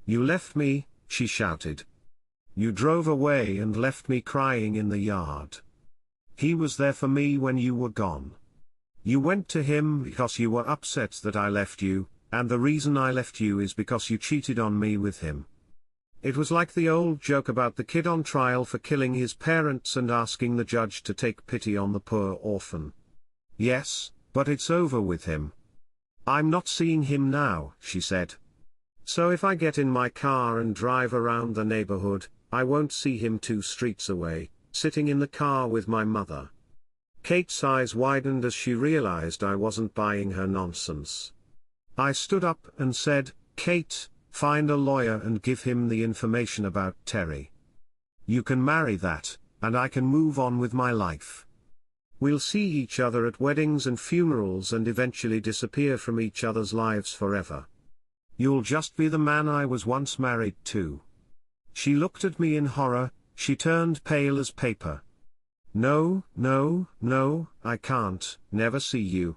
You left me, she shouted. You drove away and left me crying in the yard. He was there for me when you were gone. You went to him because you were upset that I left you, and the reason I left you is because you cheated on me with him. It was like the old joke about the kid on trial for killing his parents and asking the judge to take pity on the poor orphan. Yes, but it's over with him. I'm not seeing him now, she said. So if I get in my car and drive around the neighborhood, I won't see him 2 streets away, sitting in the car with my mother. Kate's eyes widened as she realized I wasn't buying her nonsense. I stood up and said, Kate, find a lawyer and give him the information about Terry. You can marry that, and I can move on with my life. We'll see each other at weddings and funerals and eventually disappear from each other's lives forever. You'll just be the man I was once married to. She looked at me in horror, she turned pale as paper. No, no, no, I can't, never see you.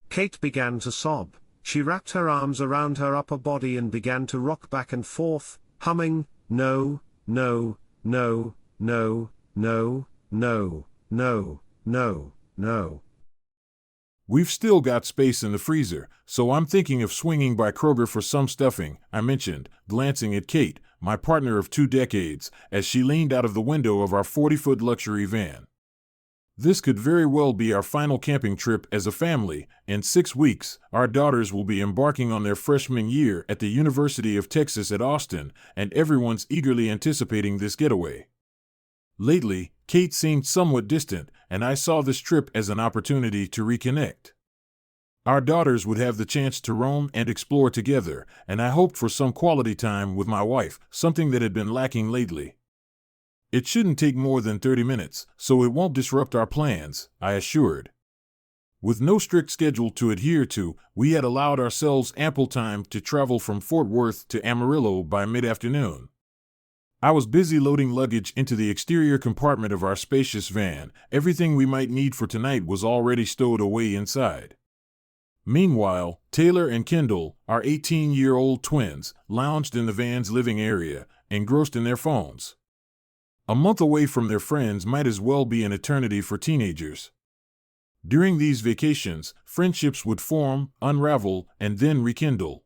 Kate began to sob. She wrapped her arms around her upper body and began to rock back and forth, humming, no, no, no, no, no, no, no, no, no. We've still got space in the freezer, so I'm thinking of swinging by Kroger for some stuffing, I mentioned, glancing at Kate, my partner of 2 decades, as she leaned out of the window of our 40-foot luxury van. This could very well be our final camping trip as a family. In 6 weeks, our daughters will be embarking on their freshman year at the University of Texas at Austin, and everyone's eagerly anticipating this getaway. Lately, Kate seemed somewhat distant, and I saw this trip as an opportunity to reconnect. Our daughters would have the chance to roam and explore together, and I hoped for some quality time with my wife, something that had been lacking lately. It shouldn't take more than 30 minutes, so it won't disrupt our plans, I assured. With no strict schedule to adhere to, we had allowed ourselves ample time to travel from Fort Worth to Amarillo by mid-afternoon. I was busy loading luggage into the exterior compartment of our spacious van. Everything we might need for tonight was already stowed away inside. Meanwhile, Taylor and Kendall, our 18-year-old twins, lounged in the van's living area, engrossed in their phones. A month away from their friends might as well be an eternity for teenagers. During these vacations, friendships would form, unravel, and then rekindle.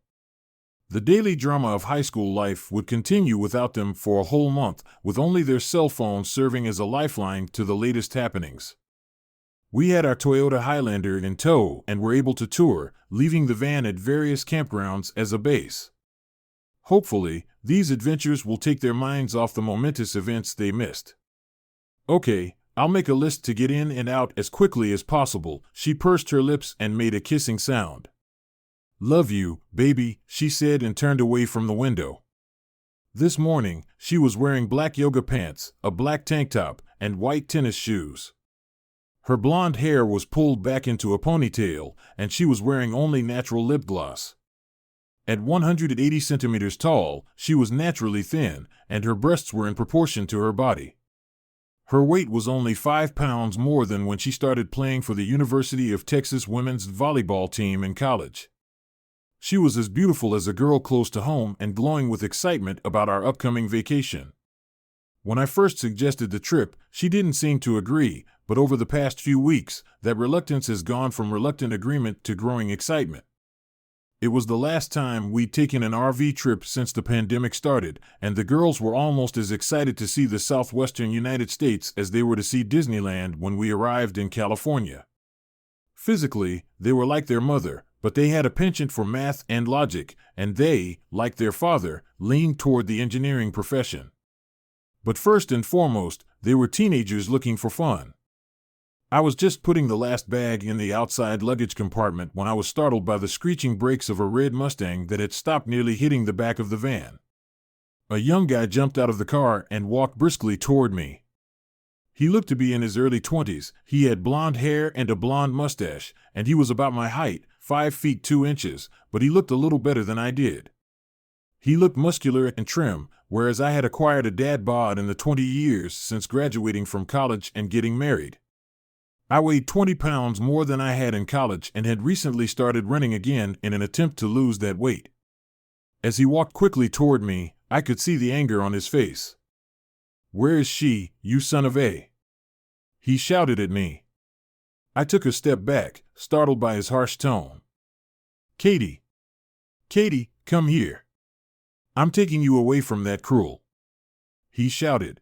The daily drama of high school life would continue without them for a whole month, with only their cell phones serving as a lifeline to the latest happenings. We had our Toyota Highlander in tow and were able to tour, leaving the van at various campgrounds as a base. Hopefully, these adventures will take their minds off the momentous events they missed. Okay, I'll make a list to get in and out as quickly as possible. She pursed her lips and made a kissing sound. Love you, baby, she said and turned away from the window. This morning, she was wearing black yoga pants, a black tank top, and white tennis shoes. Her blonde hair was pulled back into a ponytail, and she was wearing only natural lip gloss. At 180 centimeters tall, she was naturally thin, and her breasts were in proportion to her body. Her weight was only 5 pounds more than when she started playing for the University of Texas women's volleyball team in college. She was as beautiful as a girl close to home and glowing with excitement about our upcoming vacation. When I first suggested the trip, she didn't seem to agree, but over the past few weeks, that reluctance has gone from reluctant agreement to growing excitement. It was the last time we'd taken an RV trip since the pandemic started, and the girls were almost as excited to see the southwestern United States as they were to see Disneyland when we arrived in California. Physically, they were like their mother, but they had a penchant for math and logic, and they, like their father, leaned toward the engineering profession. But first and foremost, they were teenagers looking for fun. I was just putting the last bag in the outside luggage compartment when I was startled by the screeching brakes of a red Mustang that had stopped nearly hitting the back of the van. A young guy jumped out of the car and walked briskly toward me. He looked to be in his early 20s, he had blonde hair and a blonde mustache, and he was about my height, 5 feet 2 inches, but he looked a little better than I did. He looked muscular and trim, whereas I had acquired a dad bod in the 20 years since graduating from college and getting married. I weighed 20 pounds more than I had in college and had recently started running again in an attempt to lose that weight. As he walked quickly toward me, I could see the anger on his face. "Where is she, you son of a?" he shouted at me. I took a step back, startled by his harsh tone. "Katie! Katie, come here. I'm taking you away from that cruel," he shouted.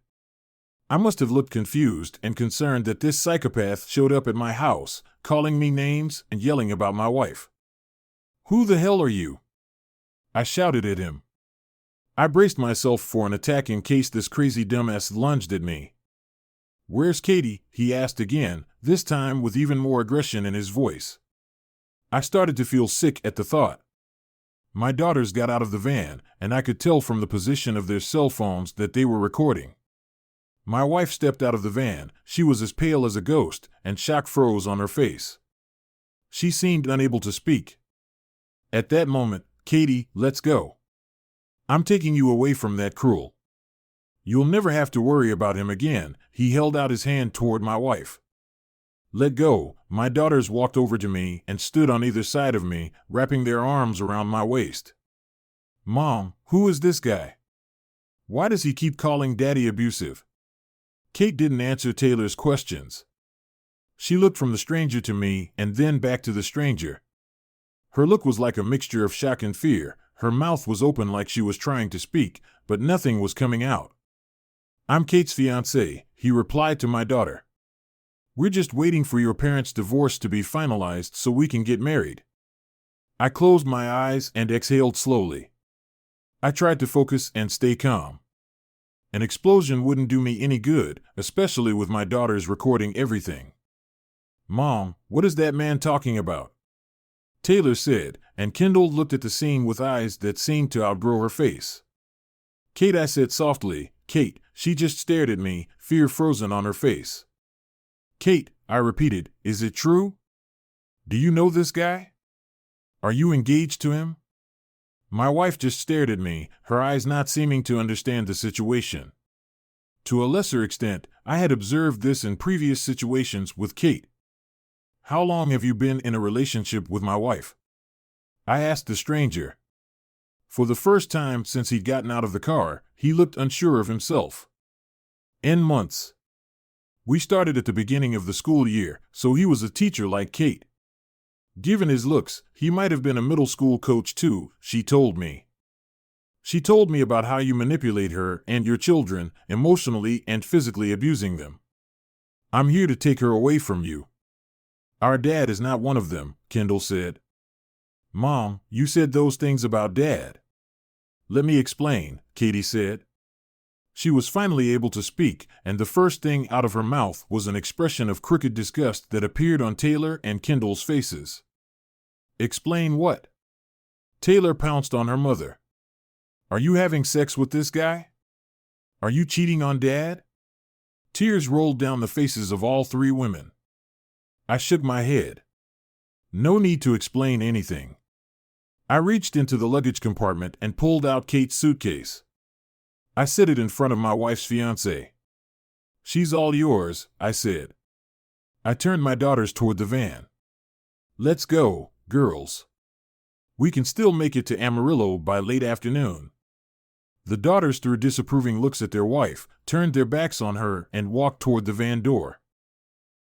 I must have looked confused and concerned that this psychopath showed up at my house, calling me names and yelling about my wife. "Who the hell are you?" I shouted at him. I braced myself for an attack in case this crazy dumbass lunged at me. "Where's Katie?" he asked again, this time with even more aggression in his voice. I started to feel sick at the thought. My daughters got out of the van, and I could tell from the position of their cell phones that they were recording. My wife stepped out of the van. She was as pale as a ghost, and shock froze on her face. She seemed unable to speak. At that moment, "Katie, let's go. I'm taking you away from that cruel. You'll never have to worry about him again." He held out his hand toward my wife. "Let go." My daughters walked over to me and stood on either side of me, wrapping their arms around my waist. "Mom, who is this guy? Why does he keep calling Daddy abusive?" Kate didn't answer Taylor's questions. She looked from the stranger to me and then back to the stranger. Her look was like a mixture of shock and fear. Her mouth was open like she was trying to speak, but nothing was coming out. "I'm Kate's fiancé," he replied to my daughter. "We're just waiting for your parents' divorce to be finalized so we can get married." I closed my eyes and exhaled slowly. I tried to focus and stay calm. An explosion wouldn't do me any good, especially with my daughters recording everything. "Mom, what is that man talking about?" Taylor said, and Kendall looked at the scene with eyes that seemed to outgrow her face. "Kate," I said softly. "Kate." She just stared at me, fear frozen on her face. "Kate," I repeated, "is it true? Do you know this guy? Are you engaged to him?" My wife just stared at me, her eyes not seeming to understand the situation. To a lesser extent, I had observed this in previous situations with Kate. "How long have you been in a relationship with my wife?" I asked the stranger. For the first time since he'd gotten out of the car, he looked unsure of himself. "In months. We started at the beginning of the school year, so he was a teacher like Kate. Given his looks, he might have been a middle school coach too," she told me. "She told me about how you manipulate her and your children, emotionally and physically abusing them. I'm here to take her away from you." "Our dad is not one of them," Kendall said. "Mom, you said those things about Dad." "Let me explain," Katie said. She was finally able to speak, and the first thing out of her mouth was an expression of crooked disgust that appeared on Taylor and Kendall's faces. "Explain what?" Taylor pounced on her mother. "Are you having sex with this guy? Are you cheating on Dad?" Tears rolled down the faces of all three women. I shook my head. No need to explain anything. I reached into the luggage compartment and pulled out Kate's suitcase. I set it in front of my wife's fiancé. "She's all yours," I said. I turned my daughters toward the van. "Let's go, girls. We can still make it to Amarillo by late afternoon." The daughters threw disapproving looks at their wife, turned their backs on her, and walked toward the van door.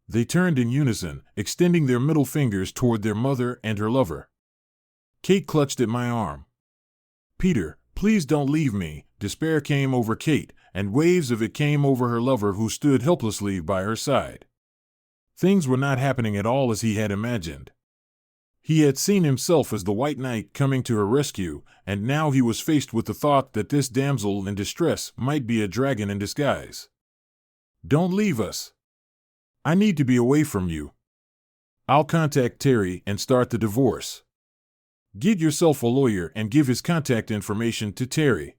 They turned in unison, extending their middle fingers toward their mother and her lover. Kate clutched at my arm. "Peter, please don't leave me." Despair came over Kate, and waves of it came over her lover who stood helplessly by her side. Things were not happening at all as he had imagined. He had seen himself as the white knight coming to her rescue, and now he was faced with the thought that this damsel in distress might be a dragon in disguise. "Don't leave us. I need to be away from you. I'll contact Terry and start the divorce. Get yourself a lawyer and give his contact information to Terry."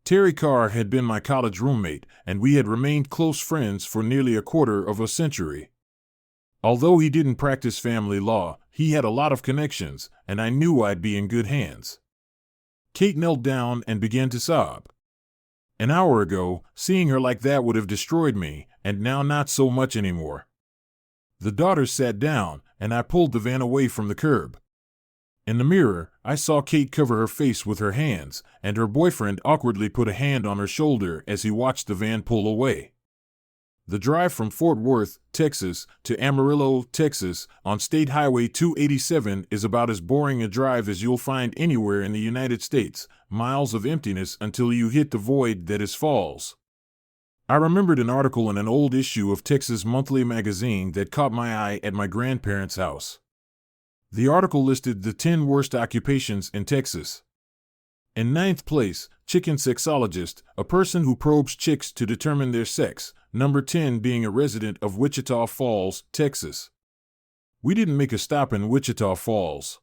Terry Carr had been my college roommate, and we had remained close friends for nearly a quarter of a century. Although he didn't practice family law, he had a lot of connections, and I knew I'd be in good hands. Kate knelt down and began to sob. An hour ago, seeing her like that would have destroyed me, and now not so much anymore. The daughters sat down, and I pulled the van away from the curb. In the mirror, I saw Kate cover her face with her hands, and her boyfriend awkwardly put a hand on her shoulder as he watched the van pull away. The drive from Fort Worth, Texas, to Amarillo, Texas, on State Highway 287 is about as boring a drive as you'll find anywhere in the United States, miles of emptiness until you hit the void that is Falls. I remembered an article in an old issue of Texas Monthly magazine that caught my eye at my grandparents' house. The article listed the 10 worst occupations in Texas. In 9th place, chicken sexologist, a person who probes chicks to determine their sex, number 10 being a resident of Wichita Falls, Texas. We didn't make a stop in Wichita Falls.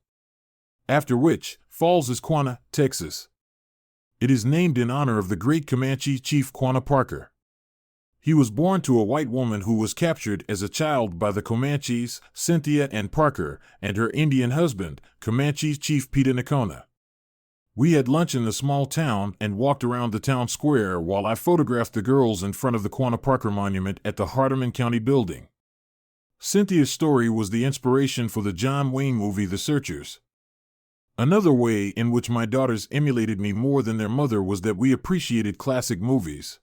After which, Falls is Quanah, Texas. It is named in honor of the great Comanche chief Quanah Parker. He was born to a white woman who was captured as a child by the Comanches, Cynthia and Parker, and her Indian husband, Comanche Chief Peter Nakona. We had lunch in the small town and walked around the town square while I photographed the girls in front of the Quanah Parker Monument at the Hardeman County Building. Cynthia's story was the inspiration for the John Wayne movie The Searchers. Another way in which my daughters emulated me more than their mother was that we appreciated classic movies.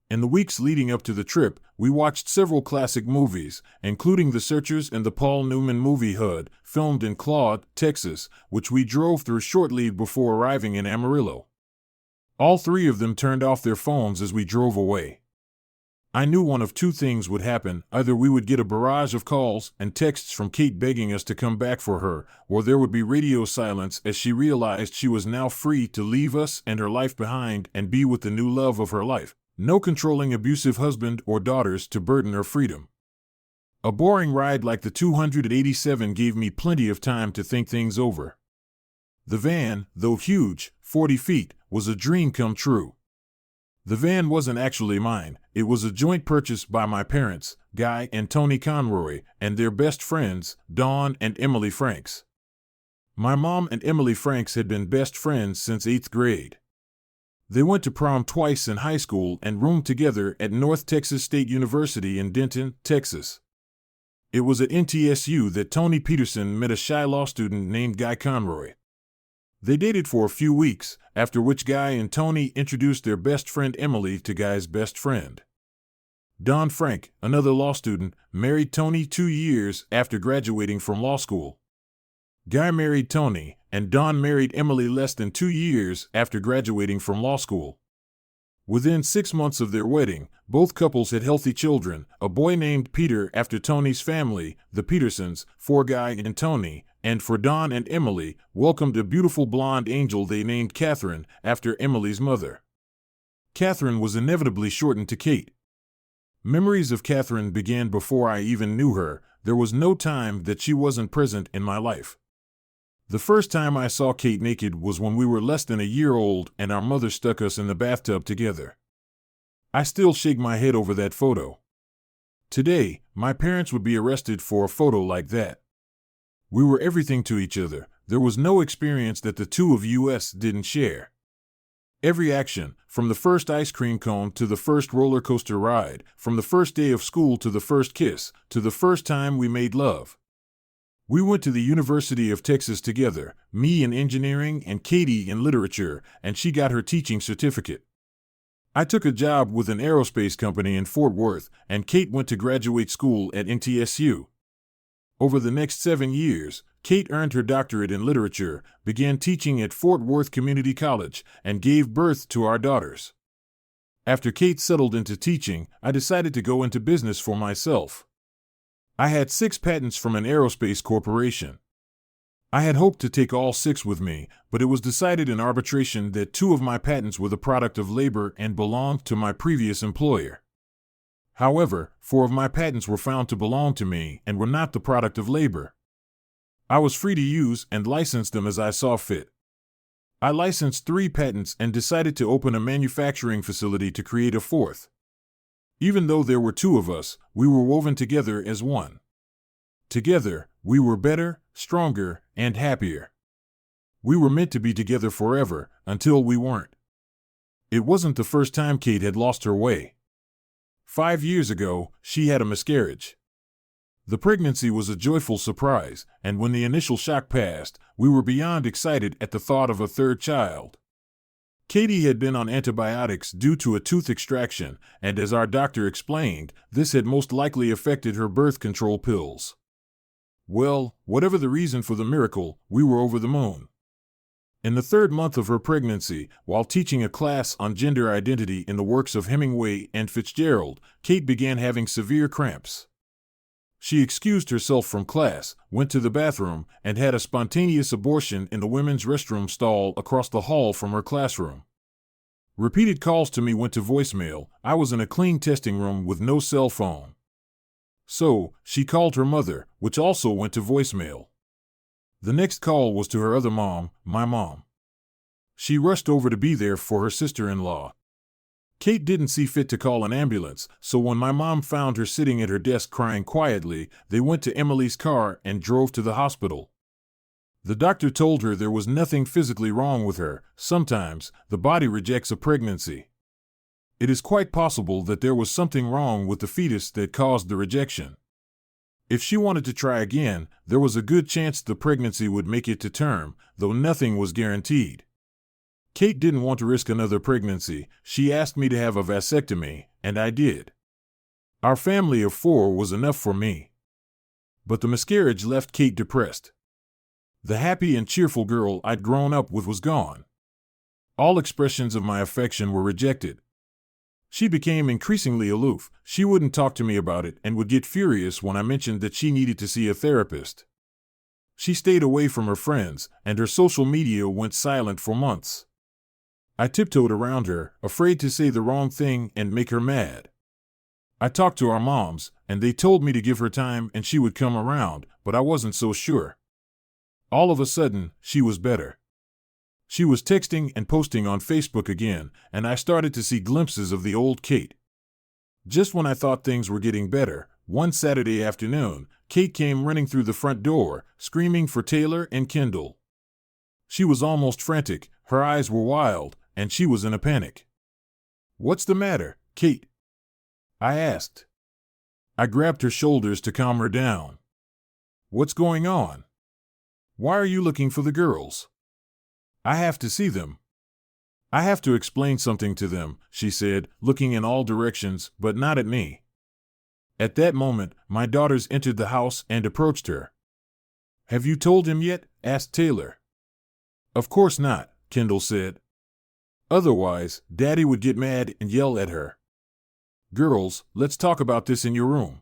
In the weeks leading up to the trip, we watched several classic movies, including The Searchers and the Paul Newman movie Hood, filmed in Claude, Texas, which we drove through shortly before arriving in Amarillo. All three of them turned off their phones as we drove away. I knew one of two things would happen: either we would get a barrage of calls and texts from Kate begging us to come back for her, or there would be radio silence as she realized she was now free to leave us and her life behind and be with the new love of her life. No controlling abusive husband or daughters to burden her freedom. A boring ride like the 287 gave me plenty of time to think things over. The van, though huge, 40 feet, was a dream come true. The van wasn't actually mine. It was a joint purchase by my parents, Guy and Tony Conroy, and their best friends, Dawn and Emily Franks. My mom and Emily Franks had been best friends since 8th grade. They went to prom twice in high school and roomed together at North Texas State University in Denton, Texas. It was at NTSU that Tony Peterson met a shy law student named Guy Conroy. They dated for a few weeks, after which Guy and Tony introduced their best friend Emily to Guy's best friend. Don Frank, another law student, married Tony 2 years after graduating from law school. Guy married Tony, and Don married Emily less than 2 years after graduating from law school. Within 6 months of their wedding, both couples had healthy children, a boy named Peter after Tony's family, the Petersons, for Guy and Tony, and for Don and Emily, welcomed a beautiful blonde angel they named Catherine after Emily's mother. Catherine was inevitably shortened to Kate. Memories of Catherine began before I even knew her. There was no time that she wasn't present in my life. The first time I saw Kate naked was when we were less than a year old and our mother stuck us in the bathtub together. I still shake my head over that photo. Today, my parents would be arrested for a photo like that. We were everything to each other. There was no experience that the two of us didn't share. Every action, from the first ice cream cone to the first roller coaster ride, from the first day of school to the first kiss, to the first time we made love. We went to the University of Texas together, me in engineering and Katie in literature, and she got her teaching certificate. I took a job with an aerospace company in Fort Worth, and Kate went to graduate school at NTSU. Over the next 7 years, Kate earned her doctorate in literature, began teaching at Fort Worth Community College, and gave birth to our daughters. After Kate settled into teaching, I decided to go into business for myself. I had 6 patents from an aerospace corporation. I had hoped to take all 6 with me, but it was decided in arbitration that 2 of my patents were the product of labor and belonged to my previous employer. However, 4 of my patents were found to belong to me and were not the product of labor. I was free to use and license them as I saw fit. I licensed 3 patents and decided to open a manufacturing facility to create a 4th. Even though there were 2 of us, we were woven together as one. Together, we were better, stronger, and happier. We were meant to be together forever, until we weren't. It wasn't the first time Kate had lost her way. 5 years ago, she had a miscarriage. The pregnancy was a joyful surprise, and when the initial shock passed, we were beyond excited at the thought of a third child. Katie had been on antibiotics due to a tooth extraction, and as our doctor explained, this had most likely affected her birth control pills. Well, whatever the reason for the miracle, we were over the moon. In the 3rd month of her pregnancy, while teaching a class on gender identity in the works of Hemingway and Fitzgerald, Kate began having severe cramps. She excused herself from class, went to the bathroom, and had a spontaneous abortion in the women's restroom stall across the hall from her classroom. Repeated calls to me went to voicemail. I was in a clean testing room with no cell phone. So, she called her mother, which also went to voicemail. The next call was to her other mom, my mom. She rushed over to be there for her sister-in-law. Kate didn't see fit to call an ambulance, so when my mom found her sitting at her desk crying quietly, they went to Emily's car and drove to the hospital. The doctor told her there was nothing physically wrong with her. Sometimes, the body rejects a pregnancy. It is quite possible that there was something wrong with the fetus that caused the rejection. If she wanted to try again, there was a good chance the pregnancy would make it to term, though nothing was guaranteed. Kate didn't want to risk another pregnancy. She asked me to have a vasectomy, and I did. Our family of 4 was enough for me. But the miscarriage left Kate depressed. The happy and cheerful girl I'd grown up with was gone. All expressions of my affection were rejected. She became increasingly aloof. She wouldn't talk to me about it and would get furious when I mentioned that she needed to see a therapist. She stayed away from her friends, and her social media went silent for months. I tiptoed around her, afraid to say the wrong thing and make her mad. I talked to our moms, and they told me to give her time and she would come around, but I wasn't so sure. All of a sudden, she was better. She was texting and posting on Facebook again, and I started to see glimpses of the old Kate. Just when I thought things were getting better, one Saturday afternoon, Kate came running through the front door, screaming for Taylor and Kendall. She was almost frantic, her eyes were wild, and she was in a panic. "What's the matter, Kate?" I asked. I grabbed her shoulders to calm her down. "What's going on? Why are you looking for the girls?" "I have to see them. I have to explain something to them," she said, looking in all directions, but not at me. At that moment, my daughters entered the house and approached her. "Have you told him yet?" asked Taylor. "Of course not," Kendall said. "Otherwise, Daddy would get mad and yell at her. Girls, let's talk about this in your room.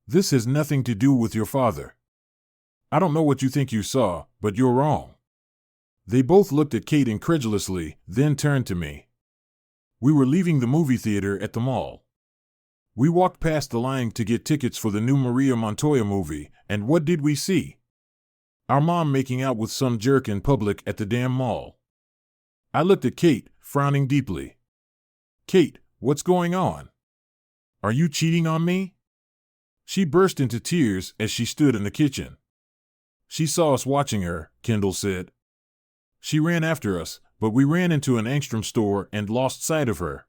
This has nothing to do with your father. I don't know what you think you saw, but you're wrong." They both looked at Kate incredulously, then turned to me. We were leaving the movie theater at the mall. We walked past the line to get tickets for the new Maria Montoya movie, and what did we see? Our mom making out with some jerk in public at the damn mall. I looked at Kate, frowning deeply. "Kate, what's going on? Are you cheating on me?" She burst into tears as she stood in the kitchen. "She saw us watching her," Kendall said. "She ran after us, but we ran into an Angstrom store and lost sight of her.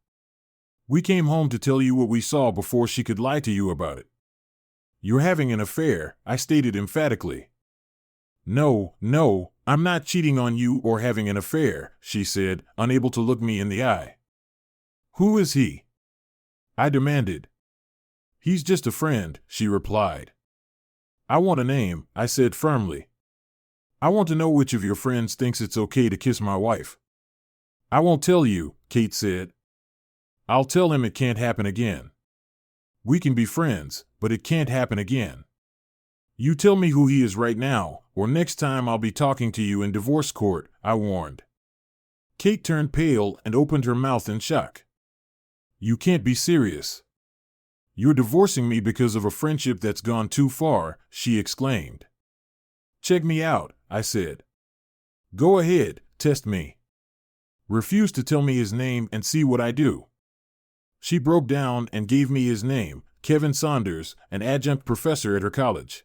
We came home to tell you what we saw before she could lie to you about it." "You're having an affair," I stated emphatically. No, I'm not cheating on you or having an affair," she said, unable to look me in the eye. "Who is he?" I demanded. "He's just a friend," she replied. "I want a name," I said firmly. "I want to know which of your friends thinks it's okay to kiss my wife." "I won't tell you," Kate said. "I'll tell him it can't happen again. We can be friends, but it can't happen again. You tell me who he is right now, or next time I'll be talking to you in divorce court," I warned. Kate turned pale and opened her mouth in shock. "You can't be serious. You're divorcing me because of a friendship that's gone too far," she exclaimed. "Check me out," I said. "Go ahead, test me. Refuse to tell me his name and see what I do." She broke down and gave me his name, Kevin Saunders, an adjunct professor at her college.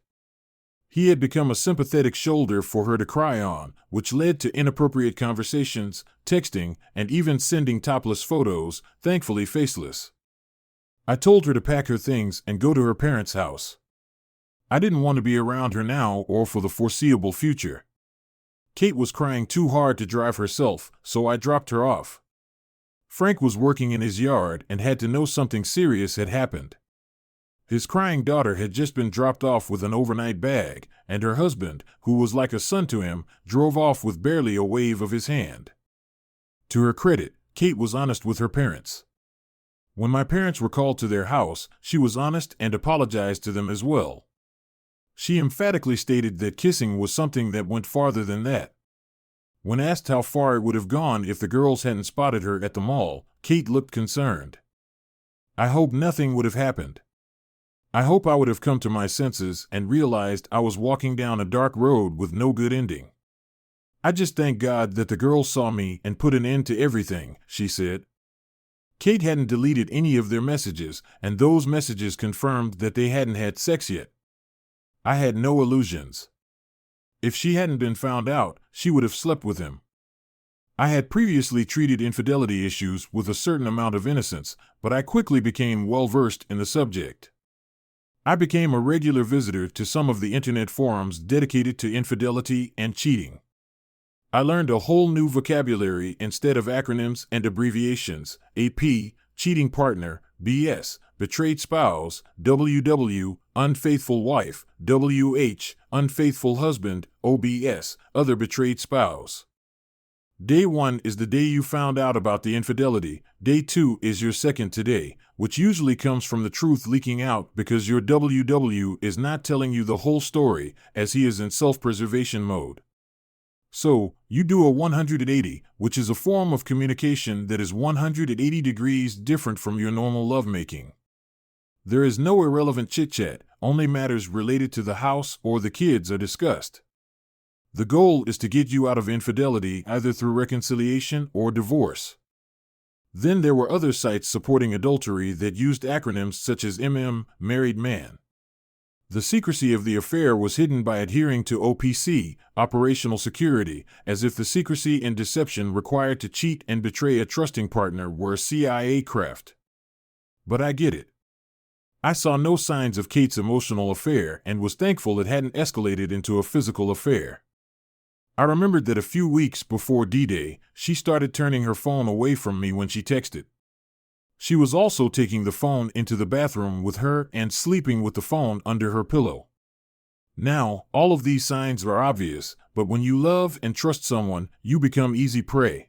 He had become a sympathetic shoulder for her to cry on, which led to inappropriate conversations, texting, and even sending topless photos, thankfully faceless. I told her to pack her things and go to her parents' house. I didn't want to be around her now or for the foreseeable future. Kate was crying too hard to drive herself, so I dropped her off. Frank was working in his yard and had to know something serious had happened. His crying daughter had just been dropped off with an overnight bag, and her husband, who was like a son to him, drove off with barely a wave of his hand. To her credit, Kate was honest with her parents. When my parents were called to their house, she was honest and apologized to them as well. She emphatically stated that kissing was something that went farther than that. When asked how far it would have gone if the girls hadn't spotted her at the mall, Kate looked concerned. I hope nothing would have happened. I hope I would have come to my senses and realized I was walking down a dark road with no good ending. I just thank God that the girls saw me and put an end to everything, she said. Kate hadn't deleted any of their messages, and those messages confirmed that they hadn't had sex yet. I had no illusions. If she hadn't been found out, she would have slept with him. I had previously treated infidelity issues with a certain amount of innocence, but I quickly became well-versed in the subject. I became a regular visitor to some of the internet forums dedicated to infidelity and cheating. I learned a whole new vocabulary instead of acronyms and abbreviations: AP, cheating partner; BS, betrayed spouse; WW, unfaithful wife; WH, unfaithful husband; OBS, other betrayed spouse. Day 1 is the day you found out about the infidelity. Day 2 is your second today, which usually comes from the truth leaking out because your WW is not telling you the whole story, as he is in self-preservation mode. So, you do a 180, which is a form of communication that is 180 degrees different from your normal lovemaking. There is no irrelevant chit-chat, only matters related to the house or the kids are discussed. The goal is to get you out of infidelity either through reconciliation or divorce. Then there were other sites supporting adultery that used acronyms such as married man. The secrecy of the affair was hidden by adhering to OPC, operational security, as if the secrecy and deception required to cheat and betray a trusting partner were a CIA craft. But I get it. I saw no signs of Kate's emotional affair and was thankful it hadn't escalated into a physical affair. I remembered that a few weeks before D-Day, she started turning her phone away from me when she texted. She was also taking the phone into the bathroom with her and sleeping with the phone under her pillow. Now, all of these signs are obvious, but when you love and trust someone, you become easy prey.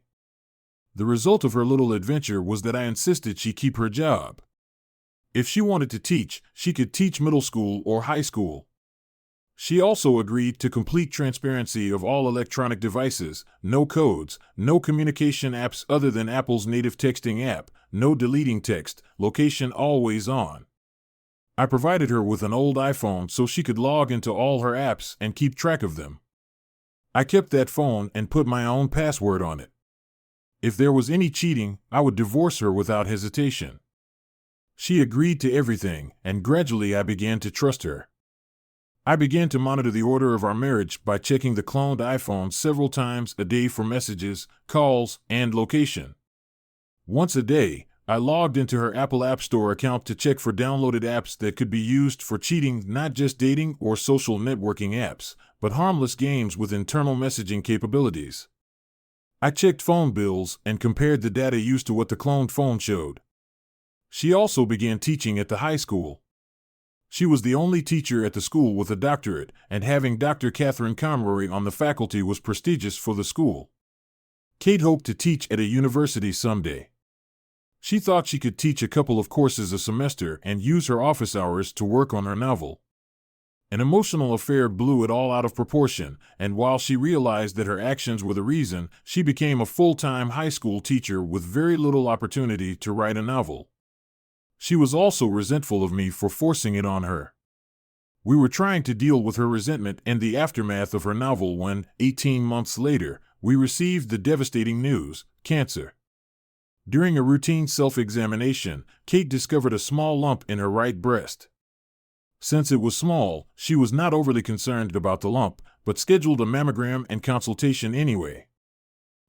The result of her little adventure was that I insisted she keep her job. If she wanted to teach, she could teach middle school or high school. She also agreed to complete transparency of all electronic devices, no codes, no communication apps other than Apple's native texting app, no deleting text, location always on. I provided her with an old iPhone so she could log into all her apps and keep track of them. I kept that phone and put my own password on it. If there was any cheating, I would divorce her without hesitation. She agreed to everything, and gradually I began to trust her. I began to monitor the order of our marriage by checking the cloned iPhone several times a day for messages, calls, and location. Once a day, I logged into her Apple App Store account to check for downloaded apps that could be used for cheating, not just dating or social networking apps, but harmless games with internal messaging capabilities. I checked phone bills and compared the data used to what the cloned phone showed. She also began teaching at the high school. She was the only teacher at the school with a doctorate, and having Dr. Catherine Conroy on the faculty was prestigious for the school. Kate hoped to teach at a university someday. She thought she could teach a couple of courses a semester and use her office hours to work on her novel. An emotional affair blew it all out of proportion, and while she realized that her actions were the reason, she became a full-time high school teacher with very little opportunity to write a novel. She was also resentful of me for forcing it on her. We were trying to deal with her resentment and the aftermath of her novel when, 18 months later, we received the devastating news: cancer. During a routine self-examination, Kate discovered a small lump in her right breast. Since it was small, she was not overly concerned about the lump, but scheduled a mammogram and consultation anyway.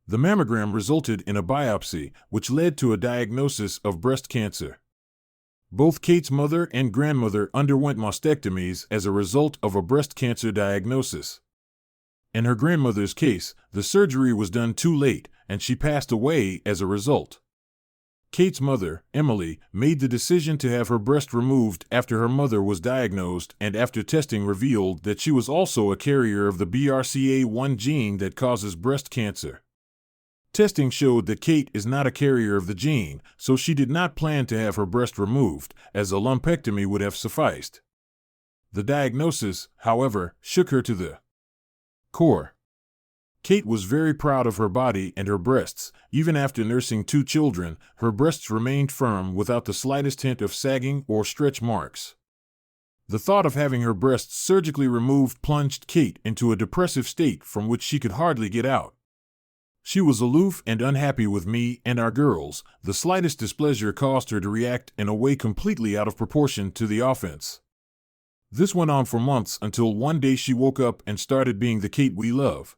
The mammogram resulted in a biopsy, which led to a diagnosis of breast cancer. Both Kate's mother and grandmother underwent mastectomies as a result of a breast cancer diagnosis. In her grandmother's case, the surgery was done too late, and she passed away as a result. Kate's mother, Emily, made the decision to have her breast removed after her mother was diagnosed and after testing revealed that she was also a carrier of the BRCA1 gene that causes breast cancer. Testing showed that Kate is not a carrier of the gene, so she did not plan to have her breast removed, as a lumpectomy would have sufficed. The diagnosis, however, shook her to the core. Kate was very proud of her body and her breasts. Even after nursing 2 children, her breasts remained firm without the slightest hint of sagging or stretch marks. The thought of having her breasts surgically removed plunged Kate into a depressive state from which she could hardly get out. She was aloof and unhappy with me and our girls. The slightest displeasure caused her to react in a way completely out of proportion to the offense. This went on for months until one day she woke up and started being the Kate we love.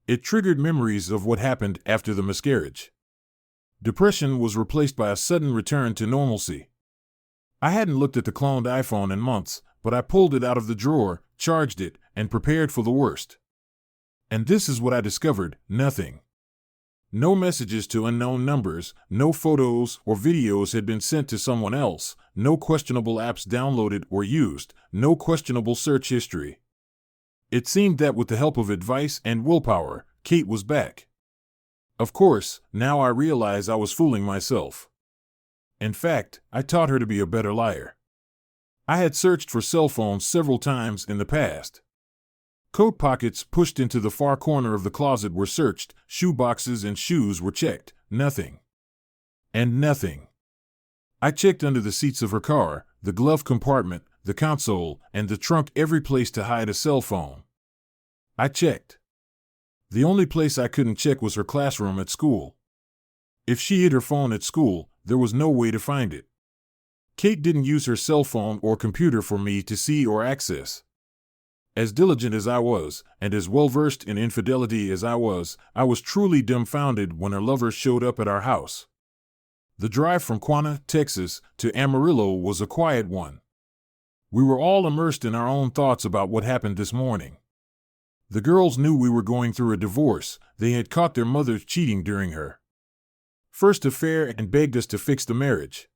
It triggered memories of what happened after the miscarriage. Depression was replaced by a sudden return to normalcy. I hadn't looked at the cloned iPhone in months, but I pulled it out of the drawer, charged it, and prepared for the worst. And this is what I discovered: nothing. No messages to unknown numbers, no photos or videos had been sent to someone else, no questionable apps downloaded or used, no questionable search history. It seemed that with the help of advice and willpower, Kate was back. Of course, now I realize I was fooling myself. In fact, I taught her to be a better liar. I had searched for cell phones several times in the past. Coat pockets pushed into the far corner of the closet were searched, shoe boxes and shoes were checked, nothing. And nothing. I checked under the seats of her car, the glove compartment, the console, and the trunk, every place to hide a cell phone. I checked. The only place I couldn't check was her classroom at school. If she hid her phone at school, there was no way to find it. Kate didn't use her cell phone or computer for me to see or access. As diligent as I was, and as well-versed in infidelity as I was truly dumbfounded when her lover showed up at our house. The drive from Quanah, Texas, to Amarillo was a quiet one. We were all immersed in our own thoughts about what happened this morning. The girls knew we were going through a divorce. They had caught their mother cheating during her first affair and begged us to fix the marriage.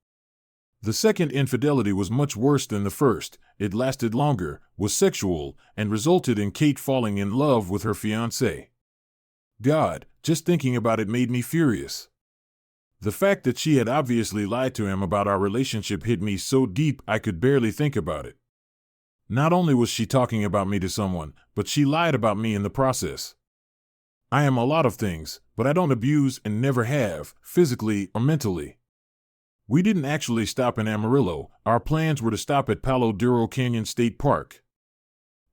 The second infidelity was much worse than the first. It lasted longer, was sexual, and resulted in Kate falling in love with her fiancé. God, just thinking about it made me furious. The fact that she had obviously lied to him about our relationship hit me so deep I could barely think about it. Not only was she talking about me to someone, but she lied about me in the process. I am a lot of things, but I don't abuse and never have, physically or mentally. We didn't actually stop in Amarillo. Our plans were to stop at Palo Duro Canyon State Park.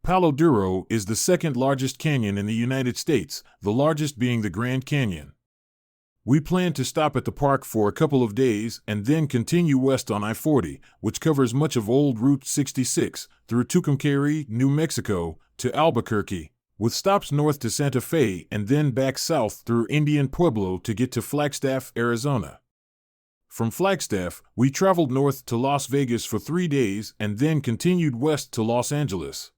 Palo Duro is the second largest canyon in the United States, the largest being the Grand Canyon. We planned to stop at the park for a couple of days and then continue west on I-40, which covers much of old Route 66, through Tucumcari, New Mexico, to Albuquerque, with stops north to Santa Fe and then back south through Indian Pueblo to get to Flagstaff, Arizona. From Flagstaff, we traveled north to Las Vegas for 3 days and then continued west to Los Angeles.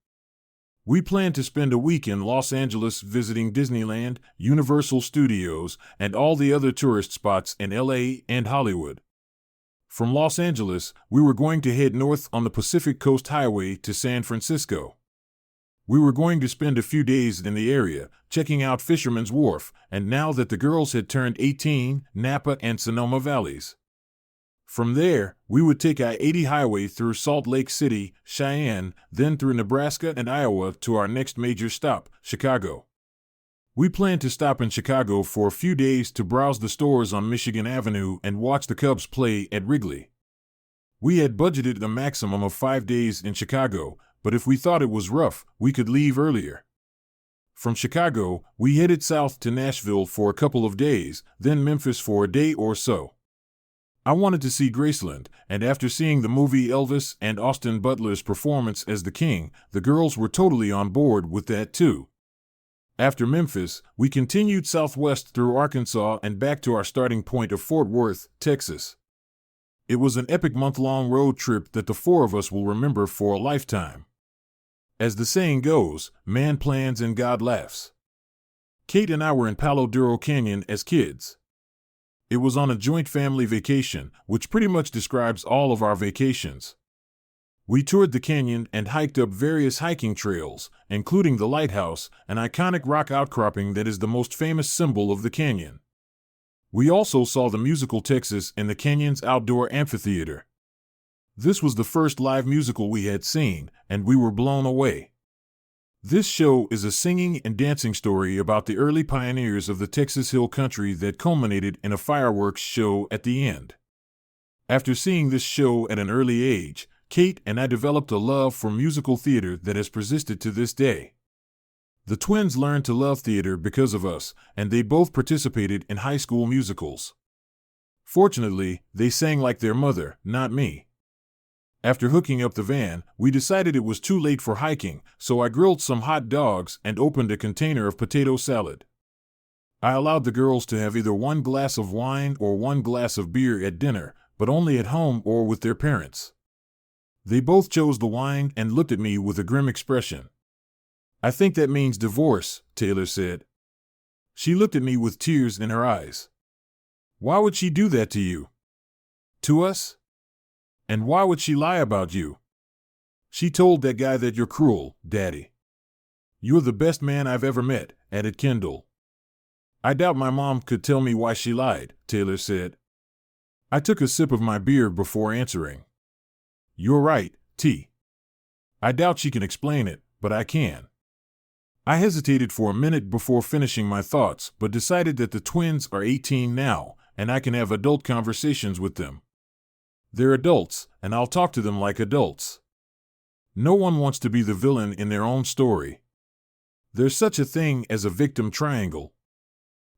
We planned to spend a week in Los Angeles visiting Disneyland, Universal Studios, and all the other tourist spots in LA and Hollywood. From Los Angeles, we were going to head north on the Pacific Coast Highway to San Francisco. We were going to spend a few days in the area, checking out Fisherman's Wharf, and now that the girls had turned 18, Napa and Sonoma Valleys. From there, we would take I-80 highway through Salt Lake City, Cheyenne, then through Nebraska and Iowa to our next major stop, Chicago. We planned to stop in Chicago for a few days to browse the stores on Michigan Avenue and watch the Cubs play at Wrigley. We had budgeted a maximum of 5 days in Chicago, but if we thought it was rough, we could leave earlier. From Chicago, we headed south to Nashville for a couple of days, then Memphis for a day or so. I wanted to see Graceland, and after seeing the movie Elvis and Austin Butler's performance as the king, the girls were totally on board with that too. After Memphis, we continued southwest through Arkansas and back to our starting point of Fort Worth, Texas. It was an epic month-long road trip that the four of us will remember for a lifetime. As the saying goes, man plans and God laughs. Kate and I were in Palo Duro Canyon as kids. It was on a joint family vacation, which pretty much describes all of our vacations. We toured the canyon and hiked up various hiking trails, including the lighthouse, an iconic rock outcropping that is the most famous symbol of the canyon. We also saw the musical Texas in the canyon's outdoor amphitheater. This was the first live musical we had seen, and we were blown away. This show is a singing and dancing story about the early pioneers of the Texas Hill Country that culminated in a fireworks show at the end. After seeing this show at an early age, Kate and I developed a love for musical theater that has persisted to this day. The twins learned to love theater because of us, and they both participated in high school musicals. Fortunately, they sang like their mother, not me. After hooking up the van, we decided it was too late for hiking, so I grilled some hot dogs and opened a container of potato salad. I allowed the girls to have either one glass of wine or one glass of beer at dinner, but only at home or with their parents. They both chose the wine and looked at me with a grim expression. "I think that means divorce," Taylor said. She looked at me with tears in her eyes. "Why would she do that to you?" "To us? And why would she lie about you?" "She told that guy that you're cruel, Daddy." "You're the best man I've ever met," added Kendall. "I doubt my mom could tell me why she lied," Taylor said. I took a sip of my beer before answering. "You're right, T. I doubt she can explain it, but I can." I hesitated for a minute before finishing my thoughts, but decided that the twins are 18 now, and I can have adult conversations with them. They're adults, and I'll talk to them like adults. No one wants to be the villain in their own story. There's such a thing as a victim triangle.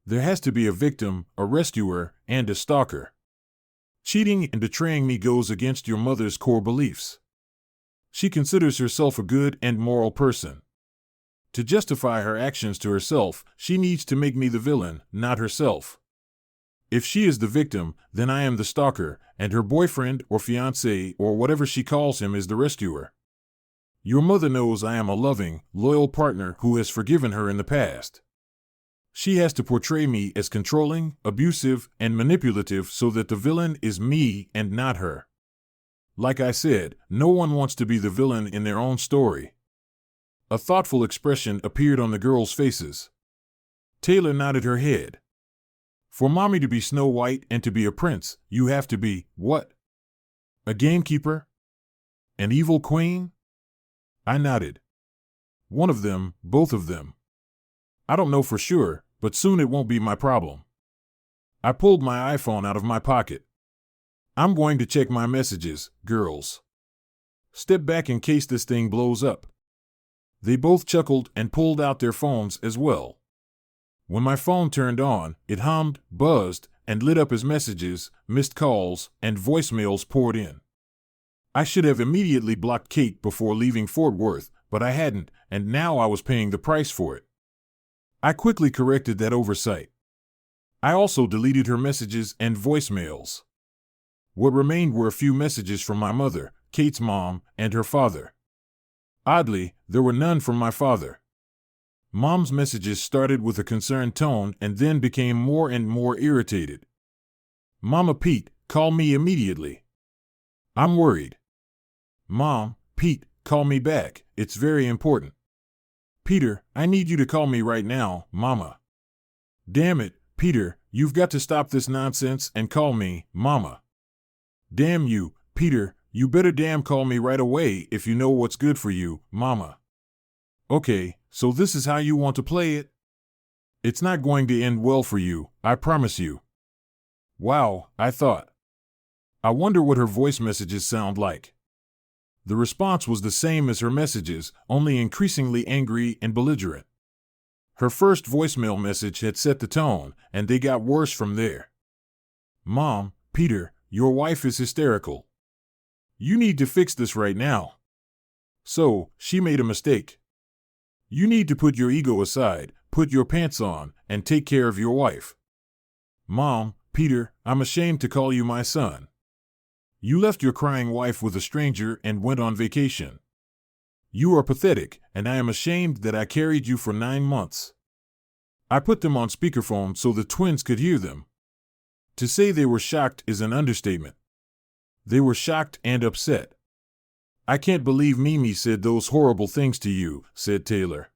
There has to be a victim, a rescuer, and a stalker. Cheating and betraying me goes against your mother's core beliefs. She considers herself a good and moral person. To justify her actions to herself, she needs to make me the villain, not herself. If she is the victim, then I am the stalker, and her boyfriend or fiancé or whatever she calls him is the rescuer. Your mother knows I am a loving, loyal partner who has forgiven her in the past. She has to portray me as controlling, abusive, and manipulative so that the villain is me and not her. Like I said, no one wants to be the villain in their own story. A thoughtful expression appeared on the girls' faces. Taylor nodded her head. "For Mommy to be Snow White and to be a prince, you have to be, what? A gamekeeper? An evil queen?" I nodded. "One of them, both of them. I don't know for sure, but soon it won't be my problem." I pulled my iPhone out of my pocket. "I'm going to check my messages, girls. Step back in case this thing blows up." They both chuckled and pulled out their phones as well. When my phone turned on, it hummed, buzzed, and lit up as messages, missed calls, and voicemails poured in. I should have immediately blocked Kate before leaving Fort Worth, but I hadn't, and now I was paying the price for it. I quickly corrected that oversight. I also deleted her messages and voicemails. What remained were a few messages from my mother, Kate's mom, and her father. Oddly, there were none from my father. Mom's messages started with a concerned tone and then became more and more irritated. "Mama Pete, call me immediately. I'm worried." "Mom, Pete, call me back, it's very important." "Peter, I need you to call me right now, Mama." "Damn it, Peter, you've got to stop this nonsense and call me, Mama." "Damn you, Peter, you better damn call me right away if you know what's good for you, Mama." "Okay, so this is how you want to play it?" "It's not going to end well for you, I promise you." Wow, I thought. I wonder what her voice messages sound like. The response was the same as her messages, only increasingly angry and belligerent. Her first voicemail message had set the tone, and they got worse from there. "Mom, Peter, your wife is hysterical. You need to fix this right now. So, she made a mistake. You need to put your ego aside, put your pants on, and take care of your wife. Mom, Peter, I'm ashamed to call you my son. You left your crying wife with a stranger and went on vacation. You are pathetic, and I am ashamed that I carried you for 9 months. I put them on speakerphone so the twins could hear them. To say they were shocked is an understatement. They were shocked and upset. I can't believe Mimi said those horrible things to you, said Taylor.